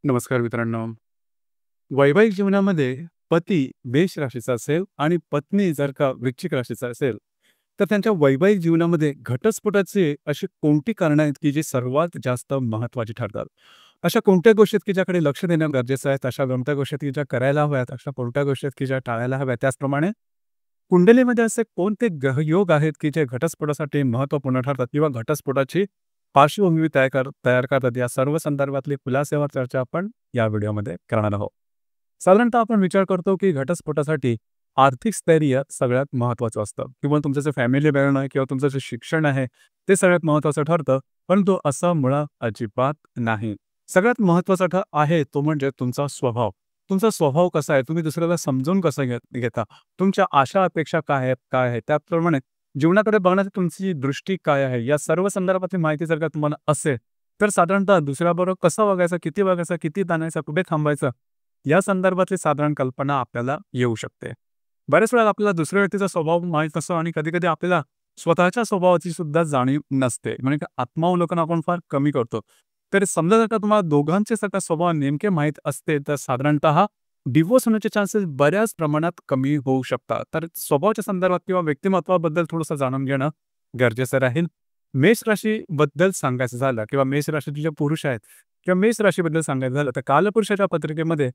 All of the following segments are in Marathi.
नमस्कार मित्रांनो. वैवाहिक जीवनामध्ये पती मेष राशीचा असेल आणि पत्नी जर का वृश्चिक राशीचा असेल, तर त्यांच्या वैवाहिक जीवनामध्ये घटस्फोटाचे अशी कोणती कारणं आहेत, की जी सर्वात जास्त महत्त्वाची ठरतात? अशा कोणत्या गोष्टी आहेत, की ज्याकडे लक्ष देणं गरजेचं आहे? अशा कोणत्या गोष्टी आहेत, की ज्या करायला हव्यात? अशा कोणत्या गोष्टी आहेत, की ज्या टाळायला हव्यात? त्याचप्रमाणे कुंडलीमध्ये असे कोणते ग्रहयोग आहेत, की जे घटस्फोटासाठी महत्त्वपूर्ण ठरतात किंवा घटस्फोटाची पार्श्वभूमी तयार करतात? या सर्व संदर्भातली खुलासेवर चर्चा आपण या व्हिडिओमध्ये करणार आहोत. साधारणतः आपण विचार करतो, की घटस्फोटासाठी आर्थिक स्थैर्य सगळ्यात महत्त्वाचं असतं किंवा तुमचं जे फॅमिली बॅकग्राऊंड आहे किंवा तुमचं जे शिक्षण आहे, ते सगळ्यात महत्त्वाचं ठरतं. परंतु असं मुळात अजिबात नाही. सगळ्यात महत्त्वाचा आहे तो म्हणजे तुमचा स्वभाव. तुमचा स्वभाव कसा आहे? तुम्ही दुसऱ्याला समजून कसं घेता? तुमच्या आशा अपेक्षा काय आहेत? काय आहेत? त्याप्रमाणे जीवनाकडे बघण्याची तुमची दृष्टी काय आहे? या सर्व संदर्भातली माहिती जर का तुम्हाला असेल, तर साधारणतः दुसऱ्याबरोबर कसं वागायचं, किती ताणायचं, कुठे थांबायचं, या संदर्भातली साधारण कल्पना आपल्याला येऊ शकते. बऱ्याच वेळा आपल्याला दुसऱ्या व्यक्तीचा स्वभाव माहीत नसतो आणि कधी-कधी आपल्याला स्वतःच्या स्वभावाची सुद्धा जाणीव नसते. म्हणजे आत्मावलोकन आपण फार कमी करतो. तर समजा जर का तुम्हाला दोघांचे जर का स्वभाव नेमके माहीत असते, तर साधारणतः डिव्होर्स होण्याचे चान्सेस बऱ्याच प्रमाणात कमी होऊ शकतात. तर स्वभावाच्या संदर्भात किंवा व्यक्तिमत्त्वाबद्दल थोडंसं जाणून घेणं गरजेचं राहील. मेष राशीबद्दल सांगायचं झालं किंवा मेष राशीचे जे पुरुष आहेत किंवा मेष राशीबद्दल सांगायचं झालं, तर कालपुरुषाच्या पत्रिकेमध्ये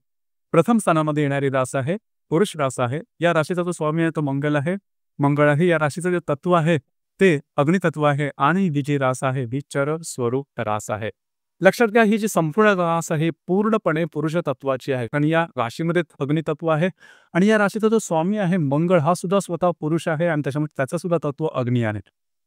प्रथम स्थानामध्ये येणारी रास आहे, पुरुष रास आहे. या राशीचा जो स्वामी आहे तो मंगळ आहे. मंगळ आहे या राशीचं जे तत्व आहे, ते अग्नितत्व आहे आणि ही जी रास आहे, ही चर स्वरूप रास आहे. लक्षात घ्या, ही जी संपूर्ण रास आहे, पूर्णपणे पुरुष तत्वाची आहे. कारण या राशीमध्ये अग्नितत्व आहे आणि या राशीचा जो स्वामी आहे मंगळ, हा सुद्धा स्वतः पुरुष आहे आणि त्याच्यामुळे त्याचं सुद्धा तत्व अग्नी आहे.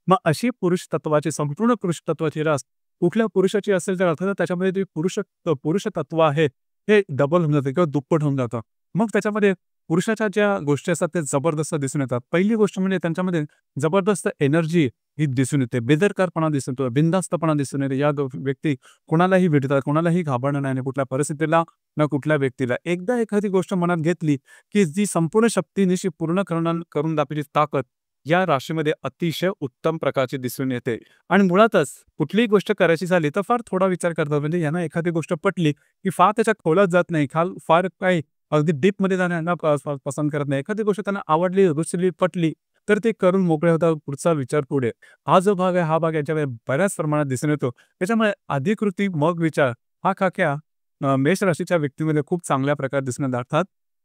मग अशी पुरुष तत्वाची, संपूर्ण पुरुष तत्वाची रास कुठल्या पुरुषाची असेल, तर अर्थातच त्याच्यामध्ये जे पुरुष तत्व आहे, हे डबल होऊन जातं किंवा दुप्पट होऊन जातं. मग त्याच्यामध्ये पुरुषाच्या ज्या गोष्टी असतात, ते जबरदस्त दिसून येतात. पहिली गोष्ट म्हणजे त्यांच्यामध्ये जबरदस्त एनर्जी ही दिसून येते. बेदरकारपणा दिसून येतो, बिनधास्तपणा दिसून येते. या व्यक्ती कोणालाही भेटतात, कोणालाही घाबरणार नाही, कुठल्या परिस्थितीला ना कुठल्या व्यक्तीला. एकदा एखादी गोष्ट मनात घेतली, की जी संपूर्ण शक्तीनिशी पूर्ण करून दाखवण्याची ताकद या राशीमध्ये अतिशय उत्तम प्रकारची दिसून येते. आणि मुळातच कुठलीही गोष्ट करायची झाली, तर फार थोडा विचार करतात. म्हणजे यांना एखादी गोष्ट पटली, की फार त्याच्या खोलात जात नाही. फार काही अगदी डीपमध्ये जाण्याला पसंत करत नाही. एखादी गोष्ट त्यांना आवडली, रुचली, पटली, तर ते करून मोकळे होतात. पुढचा विचार पुढे. हा जो भाग आहे, हा भाग याच्यामध्ये बऱ्याच प्रमाणात दिसून येतो. त्याच्यामुळे आधी कृती मग विचार हा खाक्या मेष राशीच्या व्यक्तीमध्ये खूप चांगल्या प्रकारे दिसून येतात.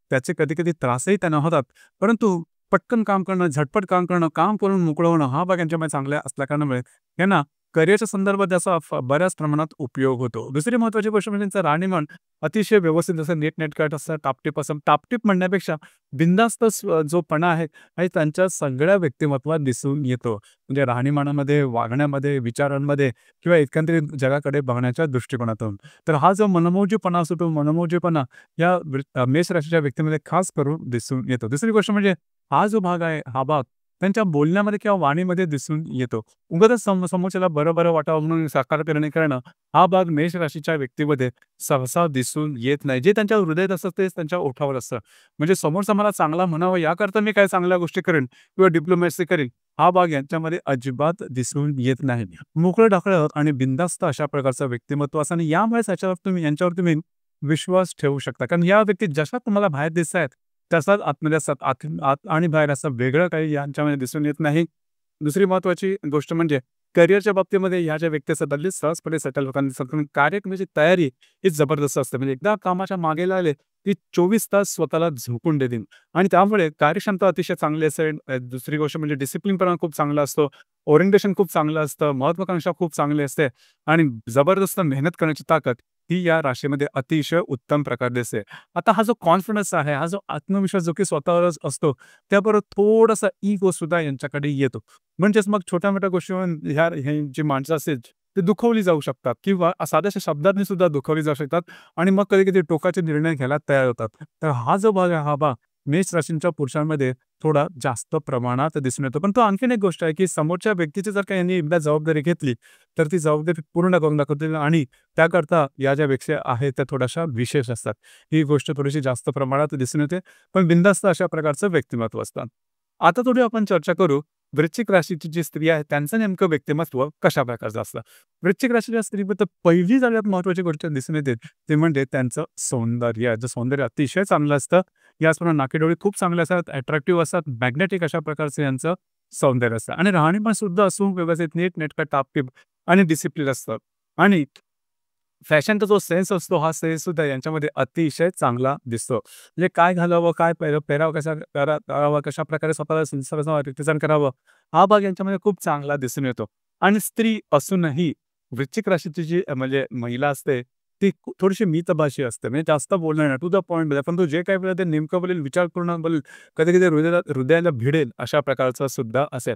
त्याचे कधी-कधी त्रासही त्यांना होतात. परंतु पटकन काम करणं, झटपट काम करणं, काम करून मोकळं होणं, हा भाग यांच्यामध्ये चांगला असल्याकारणामुळे यांना करिअरच्या संदर्भात त्याचा बऱ्याच प्रमाणात उपयोग होतो. दुसरी महत्त्वाची गोष्ट म्हणजे त्यांचं राहणीमान अतिशय व्यवस्थित असं नीटनेटकं असं टापटीप असं टापटीप म्हणण्यापेक्षा बिनधास्त जो पणा आहे, आणि त्यांच्या सगळ्या व्यक्तिमत्त्वात दिसून येतो. म्हणजे राहणीमानामध्ये, वागण्यामध्ये, विचारांमध्ये किंवा एकंदरीत जगाकडे बघण्याच्या दृष्टिकोनातून. तर हा जो मनमोजीपणा असतो, तो मनमोजीपणा या मेष राशीच्या व्यक्तीमध्ये खास करून दिसून येतो. दुसरी गोष्ट म्हणजे हा जो भाग आहे, हा भाग त्यांच्या बोलण्यामध्ये किंवा वाणीमध्ये दिसून येतो. उगाचच समोरच्याला बरं-बरं वाटावं म्हणून साकार करणे करणं, हा भाग मेष राशीच्या व्यक्तीमध्ये सहसा दिसून येत नाही. जे त्यांच्या हृदयात असतं तेच त्यांच्या ओठावर असतं. म्हणजे समोरचा मला चांगला म्हणावं याकरता मी काही चांगल्या गोष्टी करेन किंवा डिप्लोमॅसी करेन, हा भाग यांच्यामध्ये अजिबात दिसून येत नाही. मोकळं-ढाकळं आणि बिनधास्त अशा प्रकारचं व्यक्तिमत्व असतं आणि यामुळेच यांच्यावर तुम्ही विश्वास ठेवू शकता. कारण या व्यक्ती जशा तुम्हाला बाहेर दिसतायत, तसाच आतमध्ये असतात. आत आणि बाहेर असं वेगळं काही यांच्यामध्ये दिसून येत नाही. दुसरी महत्त्वाची गोष्ट म्हणजे करिअरच्या बाबतीमध्ये ह्या ज्या व्यक्ती असतात, अगदी सहजपणे सेटल होतात. कार्यक्रमाची तयारी ही जबरदस्त असते. म्हणजे एकदा कामाच्या मागे लागले, की 24 तास स्वतःला झोकून देतील आणि त्यामुळे कार्यक्षमता अतिशय चांगली असेल. दुसरी गोष्ट म्हणजे डिसिप्लिनपणा खूप चांगला असतो. ओरिएंटेशन खूप चांगलं असतं. महत्त्वाकांक्षा खूप चांगली असते आणि जबरदस्त मेहनत करण्याची ताकद ही या राशीमध्ये अतिशय उत्तम प्रकारे दिसते. आता हा जो कॉन्फिडन्स आहे, हा जो आत्मविश्वास जो की स्वतःवरच असतो, त्याबरोबर थोडासा इगो सुद्धा यांच्याकडे येतो. म्हणजेच मग छोट्या-मोठ्या गोष्टीवरून हे जी माणसं असतील, ते दुखावली जाऊ शकतात किंवा साध्याशा शब्दांनी सुद्धा दुखावली जाऊ शकतात आणि मग कधी-कधी टोकाचे निर्णय घ्यायला तयार होतात. तर हा जो भाग आहे, हा भाग मेष राशींच्या पुरुषांमध्ये थोडा जास्त प्रमाणात दिसून येतो. पण तो आणखीन एक गोष्ट आहे, की समोरच्या व्यक्तीची जर का यांनी एकदा जबाबदारी घेतली, तर ती जबाबदारी पूर्ण करून दाखवतील आणि त्याकरता या ज्या व्यक्ती आहेत, त्या थोड्याशा विशेष असतात. ही गोष्ट थोडीशी जास्त प्रमाणात दिसून येते, पण बिनधास्त अशा प्रकारचं व्यक्तिमत्व असतं. आता थोडी आपण चर्चा करू, वृश्चिक राशीची जी स्त्री आहे त्यांचं नेमकं व्यक्तिमत्व कशा प्रकारचं असतं. वृश्चिक राशीच्या स्त्रीबद्दल पहिली सगळ्यात महत्त्वाची गोष्ट दिसून येते ते म्हणजे त्यांचं सौंदर्य. जे सौंदर्य अतिशय चांगलं असतं. याचप्रमाणे नाकीडोळे खूप चांगले असतात, अट्रॅक्टिव्ह असतात, मॅग्नेटिक अशा प्रकारचं यांचं सौंदर्य असतं आणि राहणीमान सुद्धा असून व्यवस्थित नीटनेटकं टापटीप आणि डिसिप्लिन असतं आणि फॅशनचा जो सेन्स असतो, हा सेन्स सुद्धा यांच्यामध्ये अतिशय चांगला दिसतो. म्हणजे काय घालावं, काय पेहराव कसा करावा, कशाप्रकारे स्वतःला रिप्रेझेंट करावं, हा भाग यांच्यामध्ये खूप चांगला दिसून येतो. आणि स्त्री असूनही वृश्चिक राशीची जी म्हणजे महिला असते, ती थोडीशी मितभाषी असते. म्हणजे जास्त बोलणार नाही, टू द पॉइंट बोलेल. परंतु जे काही बोलेल ते नेमकं बोलेल, विचारपूर्ण बोलेल, कधी-कधी हृदयाला भिडेल अशा प्रकारचं सुद्धा असेल.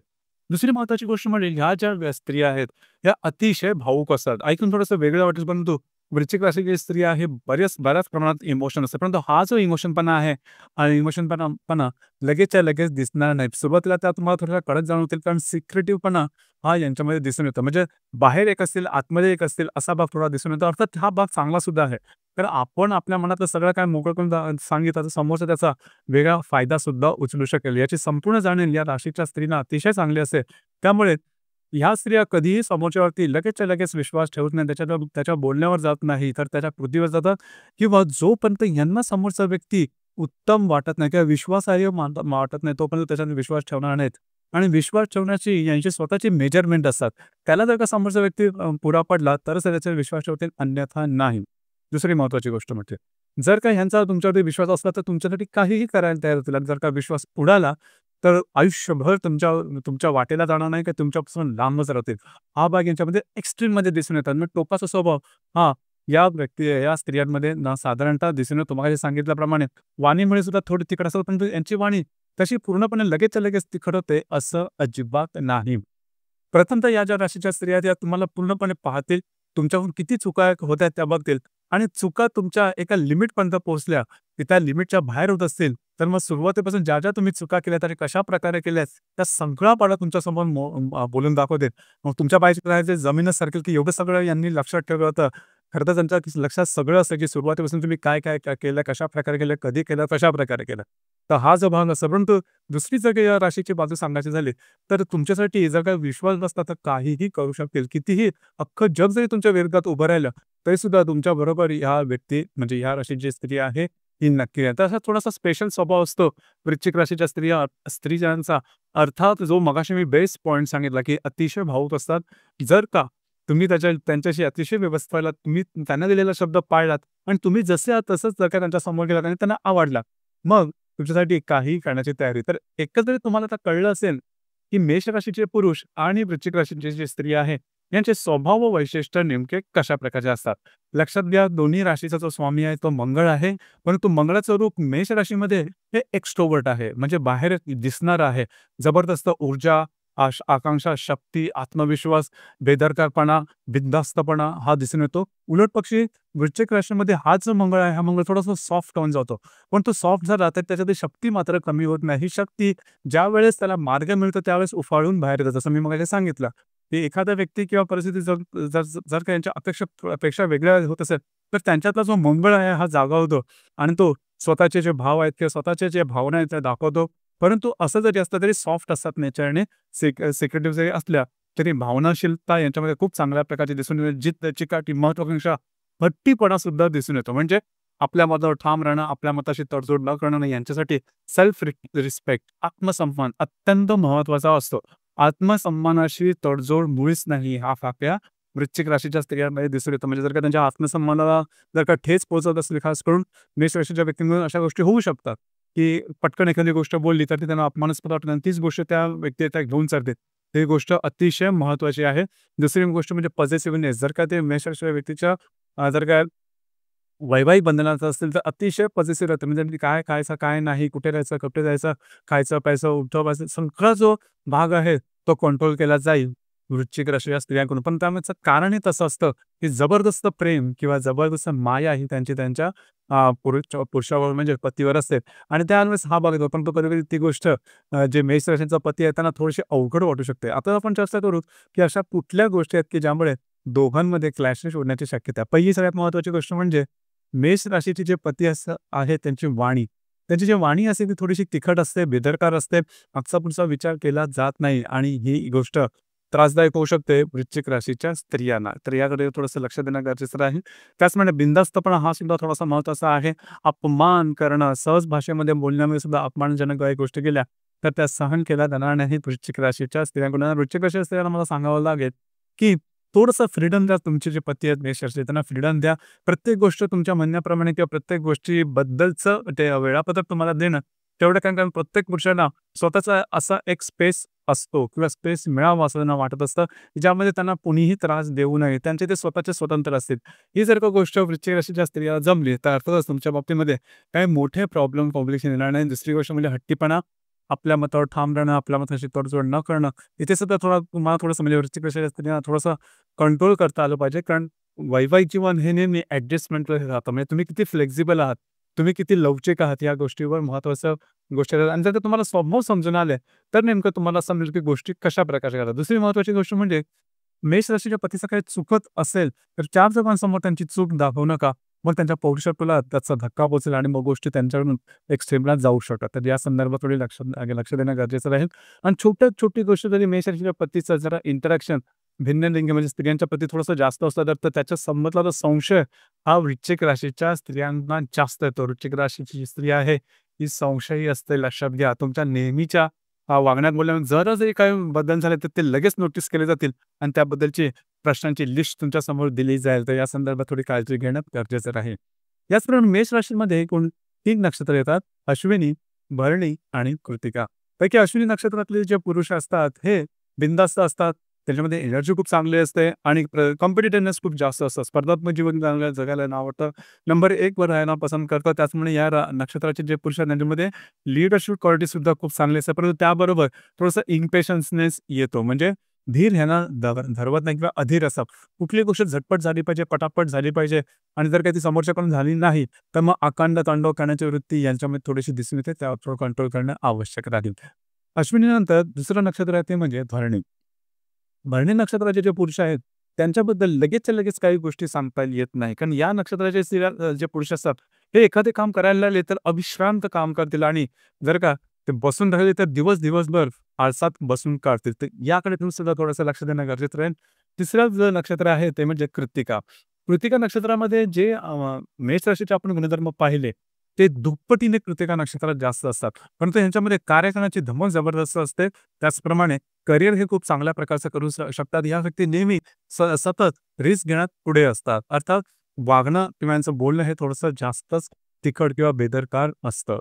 दुसरी महत्त्वाची गोष्ट म्हणजे ह्या ज्या स्त्रिया आहेत, ह्या अतिशय भावुक असतात. ऐकून थोडंसं वेगळं वाटेल, परंतु वृश्चिक राशीची स्त्री आहे, बऱ्याच प्रमाणात इमोशन असतं. परंतु हा जो इमोशनपणा आहे आणि इमोशनपणा लगेचच्या लगेच दिसणार नाही. सुरुवातीला त्या तुम्हाला थोड्या कडक जाणवतील, कारण सिक्रेटिव्हपणा हा यांच्यामध्ये दिसून येतो. म्हणजे बाहेर एक असतील, आतमध्ये एक असतील, असा भाग थोडा दिसून येतो. अर्थात हा भाग चांगला सुद्धा आहे. तर आपण आपल्या मनातलं सगळं काय मोकळं करून सांगितलं, तर समोरचा त्याचा वेगळा फायदा सुद्धा उचलू शकेल. याची संपूर्ण जाणीव या राशीच्या स्त्रीला अतिशय चांगली असते. त्यामुळे ह्या स्त्रिया कधीही समोरच्यावरती लगेचच्या लगेच विश्वास ठेवत नाही. त्याच्या बोलण्यावर जात नाही, तर त्याच्या कृतीवर जातात किंवा जोपर्यंत यांना समोरचा व्यक्ती उत्तम वाटत नाही किंवा विश्वासार्ह वाटत नाही, तोपर्यंत त्याच्यावर विश्वास ठेवणार नाहीत. आणि विश्वास ठेवण्याची यांची स्वतःची मेजरमेंट असतात. त्याला जर का समोरचा व्यक्ती पुरा पडला, तरच त्याच्यावर विश्वास ठेवतील, अन्यथा नाही. दुसरी महत्त्वाची गोष्ट म्हणजे जर का ह्यांचा तुमच्यावरती विश्वास असला, तर तुमच्यासाठी काहीही करायला तयार होतील. आणि जर का विश्वास उडाला, तर आयुष्यभर तुमच्या वाटेला जाणार नाही, की तुमच्यापासून लांबच राहतील. हा भाग यांच्यामध्ये एक्स्ट्रीममध्ये दिसून येतात. मग टोकाचा स्वभाव हा या स्त्रियांमध्ये ना साधारणतः दिसून येतो. तुम्हाला सांगितल्याप्रमाणे वाणीमुळे सुद्धा थोडी तिखट असतात, पण यांची वाणी तशी पूर्णपणे लगेचच्या लगेच तिखट होते असं अजिबात नाही. प्रथमतः या ज्या राशीच्या स्त्रिया आहेत, या तुम्हाला पूर्णपणे पाहतील, तुमच्याकडून किती चुका होत आहेत त्या बघतील आणि चुका तुमच्या एका लिमिटपर्यंत पोहोचल्या, की त्या लिमिटच्या बाहेर होत असतील, तर मग सुरुवातीपासून ज्या तुम्ही चुका केल्यात आणि कशाप्रकारे केल्यात, त्या सगळा पाढा तुमच्यासमोर बोलून दाखवतील. मग तुमच्या पायाच्या जमीनच सरकेल, की एवढं सगळं यांनी लक्षात ठेवलं होतं. खरं तर त्यांच्या लक्षात सगळं असतं, की सुरुवातीपासून तुम्ही काय केलं, कशाप्रकारे केलं, कधी केलं, कशाप्रकारे केलं. तर हा जो भाग असतो. परंतु दुसरी जर काही या राशीची बाजू सांगायची झाली, तर तुमच्यासाठी जर काही विश्वास नसला, तर काहीही करू शकतील. कितीही अख्खं जग जरी तुमच्या विरोधात उभं राहिलं, तरीसुद्धा तुमच्याबरोबर ह्या व्यक्ती म्हणजे ह्या राशीची स्त्री आहे, ही नक्की आहे. तर असा थोडासा स्पेशल स्वभाव असतो वृश्चिक राशीच्या स्त्रियांचा. अर्थात जो मगाशी मी बेस्ट पॉइंट सांगितला, की अतिशय भावुक असतात. जर का तुम्ही त्यांच्याशी अतिशय व्यवस्थित तुम्ही त्यांना दिलेला शब्द पाळलात आणि तुम्ही जसे आहात तसंच जर का त्यांच्यासमोर गेलात आणि त्यांना आवडला, मग तुमच्यासाठी काहीही करण्याची तयारी. तर एकंदरीत तुम्हाला आता कळलं असेल, की मेष राशीचे पुरुष आणि वृश्चिक राशीची जी स्त्री आहे, यांचे स्वभाव व वैशिष्ट्य नेमके कशा प्रकारचे असतात. लक्षात घ्या, दोन्ही राशीचा जो स्वामी आहे तो मंगळ आहे, परंतु मंगळाचं रूप मेष राशीमध्ये हे एक्स्ट्रोव्हर्ट आहे, म्हणजे बाहेर दिसणार आहे. जबरदस्त ऊर्जा, आकांक्षा, शक्ती, आत्मविश्वास, बेदरकारपणा, बिनधास्तपणा हा दिसून येतो. उलट पक्षी वृश्चिक राशीमध्ये हा जो मंगळ आहे, हा मंगळ थोडासा सॉफ्ट होऊन जातो. पण तो सॉफ्ट झाला तर त्याच्यातली शक्ती मात्र कमी होत नाही. ही शक्ती ज्यावेळेस त्याला मार्ग मिळतो त्यावेळेस उफाळून बाहेर येतं. जसं मी मगाशी सांगितलं, की एखादा व्यक्ती किंवा परिस्थिती जर जर जर का यांच्या अपेक्षा वेगळ्या होत असेल, तर त्यांच्यातला जो मंगळ आहे हा जागा होतो आणि तो स्वतःचे जे भाव आहेत किंवा स्वतःच्या जे भावना आहेत त्या दाखवतो. परंतु असं जरी असलं तरी सॉफ्ट असतात नेचरने. सिक्रेटिव्ह जरी असल्या तरी भावनाशीलता यांच्यामध्ये खूप चांगल्या प्रकारची दिसून येते. जिद्द, चिकाटी, महत्वाकांक्षा, हट्टीपणा सुद्धा दिसून येतो. म्हणजे आपल्या मतावर ठाम राहणं, आपल्या मताशी तडजोड न करणं यांच्यासाठी सेल्फ रिस्पेक्ट, आत्मसन्मान अत्यंत महत्वाचा असतो. आत्मसन्मानाशी तडजोड मुळीच नाही, हा फाक्या वृश्चिक राशीच्या स्त्रियांमध्ये दिसून येतो. म्हणजे जर का त्यांच्या आत्मसन्मानाला जर का ठेच पोहोचत असली, खास करून मेष राशीच्या व्यक्तींकडून अशा गोष्टी होऊ शकतात, की पटकन एखादी गोष्ट बोलली तर ती त्यांना अपमानास्पद वाटते आणि तीच गोष्ट त्या व्यक्ती त्या घेऊन चालते. ही गोष्ट अतिशय महत्त्वाची आहे. दुसरी गोष्ट म्हणजे पॉझिटिव्हनेस. जर का ते मेष राशीच्या व्यक्तीच्या जर का वैवाहिक बंधनाचं असतील तर अतिशय पॉझिटिव्ह राहतं. म्हणजे काय खायचं, काय नाही, कुठे राहायचं, कुठे जायचं, खायचं, प्यायचं, उठं-बसायचं सगळा जो भाग आहे तो कंट्रोल केला जाईल वृश्चिक राशीच्या स्त्रियांकडून. पण त्यामागचं कारणही तसं असतं, की जबरदस्त प्रेम किंवा जबरदस्त माया ही त्यांच्या पुरुषावर म्हणजे पतीवर असते आणि त्यावेळेस हा भाग येतो. पण तो कधी-कधी ती गोष्ट जे मेष राशीचा पती आहे त्यांना थोडीशी अवघड वाटू शकते. आता आपण चर्चा करू, की अशा कुठल्या गोष्टी आहेत, की ज्यामुळे दोघांमध्ये क्लॅशेस होण्याची शक्यता आहे. पहिली सगळ्यात महत्त्वाची गोष्ट म्हणजे मेष राशीचे जे पती आहे त्यांची वाणी. त्यांची जी वाणी असते ती थोडीशी तिखट असते, बेदरकार असते. मागचा पुढचा विचार केला जात नाही आणि ही गोष्ट त्रासदायक होऊ शकते वृश्चिक राशीच्या स्त्रियांना. तर याकडे थोडंसं लक्ष देणं गरजेचं राहील. त्याचप्रमाणे बिनधास्तपणा हा सुद्धा थोडासा महत्त्वाचा आहे. अपमान करणं, सहज भाषेमध्ये बोलण्यामुळे सुद्धा अपमानजनक काही गोष्टी केल्या, तर त्या सहन केल्या जाणार नाहीत वृश्चिक राशीच्या स्त्रियांकडून. वृश्चिक राशीच्या स्त्रियांना मला सांगावं लागेल, की थोडंसं फ्रीडम द्या. तुमचे जे पती आहेत मेष राशीचे त्यांना फ्रीडम द्या. प्रत्येक गोष्ट तुमच्या म्हणण्याप्रमाणे किंवा प्रत्येक गोष्टीबद्दलचं ते वेळापत्रक तुम्हाला देणं तेवढं काय, कारण प्रत्येक पुरुषांना स्वतःचा असा एक स्पेस असतो किंवा स्पेस मिळावा असं त्यांना वाटत असतं, ज्यामध्ये त्यांना कुणीही त्रास देऊ नये. त्यांचे ते स्वतःचे स्वतंत्र असतील. ही जर का गोष्ट वृश्चिक राशीच्या स्त्रियाला जमली, तर अर्थातच तुमच्या बाबतीमध्ये काही मोठे कॉम्प्लिकेशन येणार नाही. दुसरी गोष्ट म्हणजे हट्टीपणा, आपल्या मतावर ठाम राहणं, आपल्या मताशी तडजोड न करणं. इथे सुद्धा तुम्हाला थोडंसं म्हणजे वृश्चिक राशीच्या स्त्रियांना थोडंसं कंट्रोल करता आलं पाहिजे. कारण वैवाहिक जीवन हे नेहमी ॲडजस्टमेंटवर राहतं. म्हणजे तुम्ही किती फ्लेक्सिबल आहात, तुम्ही किती लवचिक आहात, या गोष्टीवर महत्त्वाचं गोष्ट आहे. आणि जर का तुम्हाला स्वभाव समजून आले, तर नेमकं तुम्हाला समजेल की गोष्टी कशा प्रकारे कराव्यात. दुसरी महत्त्वाची गोष्ट म्हणजे मेष राशीच्या पतीचं काही चुकत असेल, तर 4 जणांसमोर त्यांची चूक दाखवू नका. मग त्यांच्या पौरुषत्वाला त्याचा धक्का पोहोचेल आणि मग गोष्टी त्यांच्याकडून एक्स्ट्रीमला जाऊ शकतात. तर या संदर्भात थोडी लक्ष देणं गरजेचं राहील. आणि छोट्यात छोटी गोष्ट जरी मेष राशीच्या पतीचं जरा इंटरॅक्शन भिन्न लिंगी म्हणजे स्त्रियांच्या प्रती थोडंसं जास्त असलं, तर त्याच्या संबंधातला जो संशय हा वृश्चिक राशीच्या स्त्रियांना जास्त येतो. वृश्चिक राशीची जी स्त्री आहे, ही संशयी असते, लक्षात घ्या. तुमच्या नेहमीच्या वागण्यात बोलण्यात जरी काही बदल झाले, तर ते लगेच नोटीस केले जातील आणि त्याबद्दलची प्रश्नांची लिस्ट तुमच्यासमोर दिली जाईल. तर या संदर्भात थोडी काळजी घेणं गरजेचं राहील. याचप्रमाणे मेष राशीमध्ये एकूण 3 नक्षत्र येतात: अश्विनी, भरणी आणि कृत्तिका. पैकी अश्विनी नक्षत्रातले जे पुरुष असतात, हे बिनधास्त असतात. त्याच्यामध्ये एनर्जी खूप चांगली असते आणि कॉम्पिटिटिव्हनेस खूप जास्त असतं. स्पर्धात्मक जीवन जगायला आवडतं. नंबर 1 वर राहायला पसंत करतात. त्याचप्रमाणे या नक्षत्राचे जे पुरुष आहेत त्यांच्यामध्ये लीडरशिप क्वालिटी सुद्धा खूप चांगली असते. परंतु त्याबरोबर थोडंसं इम्पेशन्सनेस येतो. म्हणजे धीर ह्यांना धरवत नाही किंवा अधीर असतात. कुठली गोष्ट झटपट झाली पाहिजे, पटापट झाली पाहिजे आणि जर काही ती समोरच्याकडून झाली नाही, तर मग अकांड तांडव करण्याची वृत्ती यांच्यामध्ये थोडीशी दिसून येते. त्यावर थोडं कंट्रोल करणं आवश्यक राहील. अश्विनीनंतर दुसरं नक्षत्र आहे ते म्हणजे भरणी. भरणी नक्षत्राचे जे पुरुष आहेत, त्यांच्याबद्दल लगेचच्या लगेच काही गोष्टी सांगता येत नाही. कारण या नक्षत्राचे स्त्रिया जे पुरुष असतात, हे एखादे काम करायला लागले तर अविश्रांत काम करतील आणि जर का ते बसून राहिले तर दिवसभर आळसात बसून काढतील. तर याकडे तुम्ही सुद्धा थोडंसं लक्ष देणं गरजेचं राहील. तिसरं जे नक्षत्र आहे ते म्हणजे कृत्तिका. कृत्तिका नक्षत्रामध्ये जे मेष राशीचे आपण गुणधर्म पाहिले, ते दुप्पटीने कृत्तिका नक्षत्रात जास्त असतात. परंतु ह्यांच्यामध्ये कार्य करण्याची धमक जबरदस्त असते. त्याचप्रमाणे करिअर हे खूप चांगल्या प्रकारचं करू शकतात. या व्यक्ती नेहमी सतत रिस्क घेण्यात पुढे असतात. अर्थात वागणं किंवा यांचं बोलणं हे थोडंसं जास्तच तिखट किंवा बेदरकार असतं.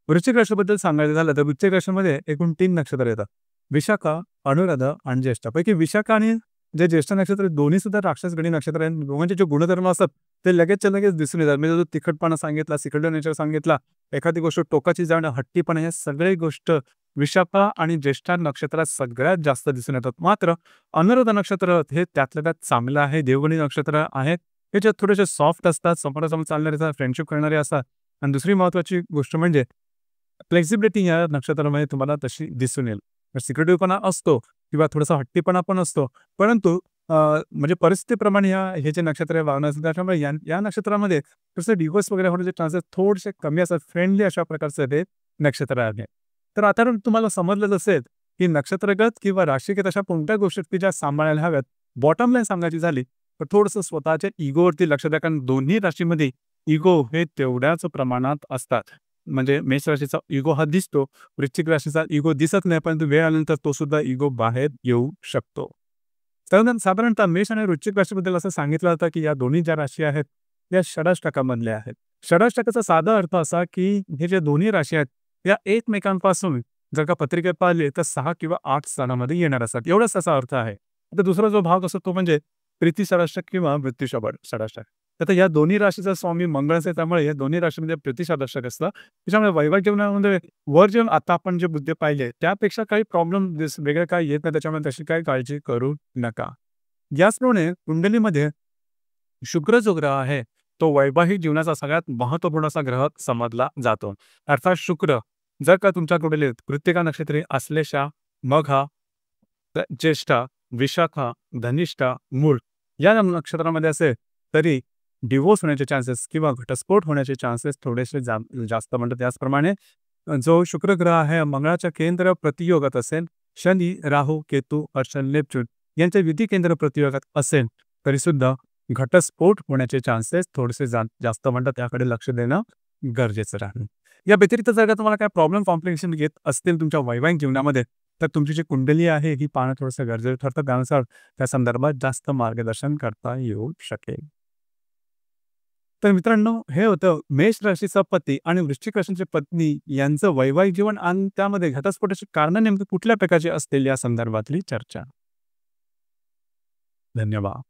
वृश्चिक राशीबद्दल सांगायचं झालं तर वृश्चिक राशीमध्ये एकूण 3 नक्षत्र येतात: विशाखा, अनुराधा आणि ज्येष्ठा. पैकी विशाखा आणि जे ज्येष्ठ नक्षत्र दोन्ही सुद्धा राक्षसगणी नक्षत्र आहेत. दोघांचे जे गुणधर्म असतात ते लगेचच्या लगेच दिसून येतात. म्हणजे जो तिखटपणा सांगितला, सिकंडर नेचर सांगितला, एखादी गोष्ट टोकाची जाणं, हट्टीपणा, या सगळ्या गोष्ट विशाखा आणि ज्येष्ठा नक्षत्रात सगळ्यात जास्त दिसून येतात. मात्र अनुराधा नक्षत्र हे त्यातल्या त्यात चांगलं आहे. देवगणी नक्षत्र आहेत, हे थोडेसे सॉफ्ट असतात, समोरासमोर चालणारे असतात, फ्रेंडशिप करणारे असतात. आणि दुसरी महत्त्वाची गोष्ट म्हणजे फ्लेक्सिबिलिटी या नक्षत्रामध्ये तुम्हाला तशी दिसून येईल. सिक्रेटिव्हपणा असतो किंवा थोडासा हट्टीपणा पण असतो. परंतु म्हणजे परिस्थितीप्रमाणे हे जे नक्षत्र वागणं असतं, त्याच्यामुळे या नक्षत्रामध्ये तसं डिव्होर्स वगैरे होण्याचे चान्सेस थोडेसे कमी असतात. फ्रेंडली अशा प्रकारचं ते नक्षत्र आहे. तर आता तुम्हाला समजलंच असेल की नक्षत्रगत किंवा राशीगत अशा कोणत्या गोष्टी की ज्या सांभाळायला हव्यात. बॉटम लाईन सांगायची झाली तर थोडंसं स्वतःच्या इगोवरती लक्ष द्या. कारण दोन्ही राशीमध्ये इगो हे तेवढ्याच प्रमाणात असतात. म्हणजे मेष राशीचा इगो हा दिसतो, वृश्चिक राशीचा इगो दिसत नाही, परंतु वेळ आल्यानंतर तो सुद्धा इगो बाहेर येऊ शकतो. तर साधारणतः मेष आणि वृश्चिक राशीबद्दल असं सांगितलं जातं की या दोन्ही ज्या राशी आहेत त्या षडाष्टकामधल्या आहेत. षडाष्टकाचा साधा अर्थ असा की हे जे दोन्ही राशी आहेत या एकमेकांपासून जर का पत्रिकेत पाहिले तर 6 किंवा 8 स्थानामध्ये येणार असतात. एवढाच त्याचा अर्थ आहे. आता दुसरा जो भाग असतो तो म्हणजे प्रीती षडाष्टक किंवा मृत्यू षडाष्टक. आता या दोन्ही राशीचा स्वामी मंगळच आहे, त्यामुळे या दोन्ही राशीमध्ये प्रीती षडाष्टक असतं. त्याच्यामुळे वैवाहिक जीवनामध्ये वर जेवण आता आपण जे मुद्दे पाहिले त्यापेक्षा काही प्रॉब्लेम वेगळे काही येत नाही. त्याच्यामुळे तशी काही काळजी करू नका. याचप्रमाणे कुंडलीमध्ये शुक्र जो ग्रह आहे तो वैवाहिक जीवनाचा सगळ्यात महत्त्वपूर्ण असा ग्रह समजला जातो. अर्थात शुक्र जर का तुमच्या कुंडलीत कृत्तिका नक्षत्री, आश्लेषा, मघा, ज्येष्ठा, विशाखा, धनिष्ठा, मूळ या नक्षत्रामध्ये असेल तरी डिव्होर्स होण्याचे चान्सेस किंवा घटस्फोट होण्याचे चान्सेस थोडेसे जास्त म्हणतात. त्याचप्रमाणे जो शुक्र ग्रह आहे मंगळाच्या केंद्र प्रतियोगात असेल, शनी, राहू, केतू, अर्शन, नेपच्यून यांचे विधी केंद्र प्रतियोगात असेल, तरी सुद्धा घटस्फोट होण्याचे चान्सेस थोडेसे जास्त म्हणतात. त्याकडे लक्ष देणं गरजेचं राहील. या व्यतिरिक्त जर का तुम्हाला काय प्रॉब्लेम कॉम्प्लिकेशन येत असतील तुमच्या वैवाहिक जीवनामध्ये, तर तुमची जी कुंडली आहे ही पाहणं थोडंसं गरजेचं ठरतं. त्यानुसार त्या संदर्भात जास्त मार्गदर्शन करता येऊ शकेल. तर मित्रांनो, हे होतं मेष राशीचा पती आणि वृश्चिक राशीची पत्नी यांचं वैवाहिक जीवन आणि त्यामध्ये घटस्फोटाची कारणं नेमकी कुठल्या प्रकारची असतील या संदर्भातली चर्चा. धन्यवाद.